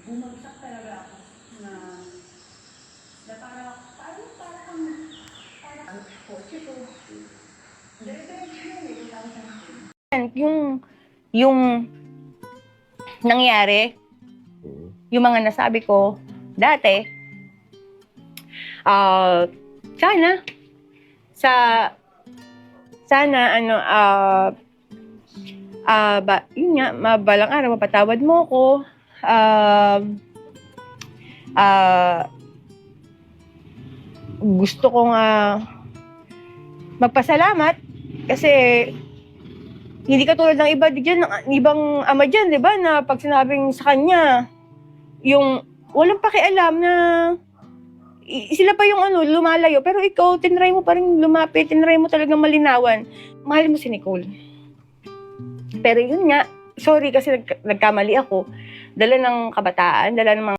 bumagsak talaga ako na parang kotse ko. Diretso yun eh, 2010. Yung nangyari, yung mga nasabi ko dati, sana yun nga, balang araw mapatawad mo ko. Gusto kong magpasalamat kasi hindi katulad ng iba diyan, ng ibang ama diyan, 'di ba, na pag sinabing sa kanya yung walang pakialam na sila pa yung lumalayo, pero ikaw tinry mo pa rin lumapit, tinry mo talagang malinawan. Mahal mo si Nicole. Pero yun nga, sorry kasi nagkamali ako. Dala ng kabataan, dala ng mga